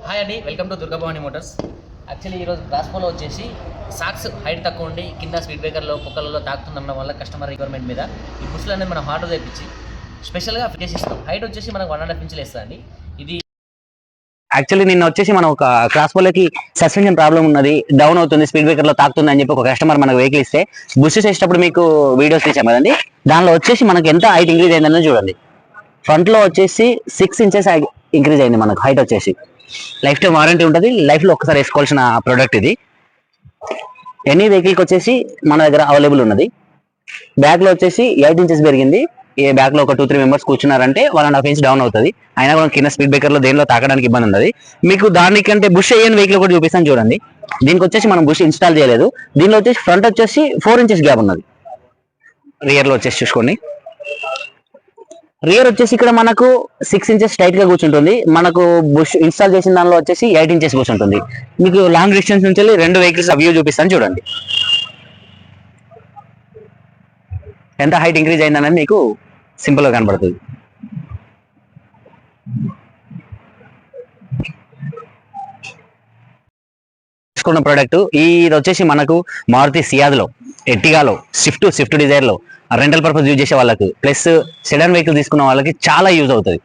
Hi అండి, welcome to Durga Bhavani Motors. Actually ఈరోజు గ్రాస్పోలో వచ్చేసి సాక్స్ హైట్ తక్కువ ఉండి కింద స్పీడ్ బ్రేకర్లో కుక్కలలో తాకుతుండడం వల్ల కస్టమర్ రిక్వైర్మెంట్ మీద ఈ బుష్లు అనేది మనం ఆర్డర్ తెప్పించి స్పెషల్గా ఫిట్ చేసి ఇస్తాం. హైట్ వచ్చేసి మనకు 1.5 ఇంచులు వేస్తా అండి. ఇది యాక్చువల్లీ నిన్న వచ్చేసి మనం ఒక క్రాస్పోలోకి సస్పెన్షన్ ప్రాబ్లం ఉన్నది, డౌన్ అవుతుంది, స్పీడ్ బ్రేకర్ లో తాకుతుంది అని చెప్పి ఒక కస్టమర్ మనకు వెహికల్ ఇస్తే బుష్ చేసేటప్పుడు మీకు వీడియోస్ తీసాం కదండి. దానిలో వచ్చేసి మనకి ఎంత హైట్ ఇంక్రీజ్ అయిందని చూడండి. ఫ్రంట్ లో వచ్చేసి 6 ఇంచెస్ ఇంక్రీజ్ అయింది మనకు హైట్ వచ్చేసి. లైఫ్ టైం వారంటీ ఉంటుంది, లైఫ్ లో ఒక్కసారి వేసుకోవాల్సిన ప్రోడక్ట్ ఇది. ఎనీ వెహికల్కి వచ్చేసి మన దగ్గర అవైలబుల్ ఉన్నది. బ్యాక్ లో వచ్చేసి 8 ఇంచెస్ పెరిగింది. ఏ బ్యాక్ లో ఒక 2-3 మెంబర్స్ కూర్చున్నారంటే 1.5 ఇంచ్ డౌన్ అవుతుంది. అయినా కూడా కింద స్పీడ్ బ్రేకర్ లో దేనిలో తాకడానికి ఇబ్బంది ఉన్నది. మీకు దానికంటే బుష్ అయ్యని వెహికల్ కూడా చూపిస్తాను చూడండి. దీనికి వచ్చేసి మనం బుష్ ఇన్స్టాల్ చేయలేదు. దీనిలో వచ్చేసి ఫ్రంట్ వచ్చేసి 4 ఇంచెస్ గ్యాప్ ఉన్నది. రియర్ లో వచ్చేసి చూసుకోండి. రియర్ వచ్చేసి ఇక్కడ మనకు 6 ఇంచెస్ టైట్ గా కూర్చుంటుంది. మనకు బుష్ ఇన్స్టాల్ చేసిన దానిలో వచ్చేసి 8 ఇంచెస్ కూర్చుంటుంది. మీకు లాంగ్ డిస్టెన్స్ నుంచి రెండు వెహికల్స్ వ్యూ చూపిస్తాను చూడండి. ఎంత హైట్ ఇంక్రీజ్ అయిందనేది మీకు సింపుల్ గా కనబడుతుంది. తీసుకున్న ప్రోడక్ట్ ఇది వచ్చేసి మనకు మారుతి సియాజ్లో, ఎర్టిగాలో, స్విఫ్ట్ డిజైర్ లో రెంటల్ పర్పస్ యూజ్ చేసే వాళ్ళకి ప్లస్ సెడాన్ వెహికల్ తీసుకున్న వాళ్ళకి చాలా యూజ్ అవుతుంది.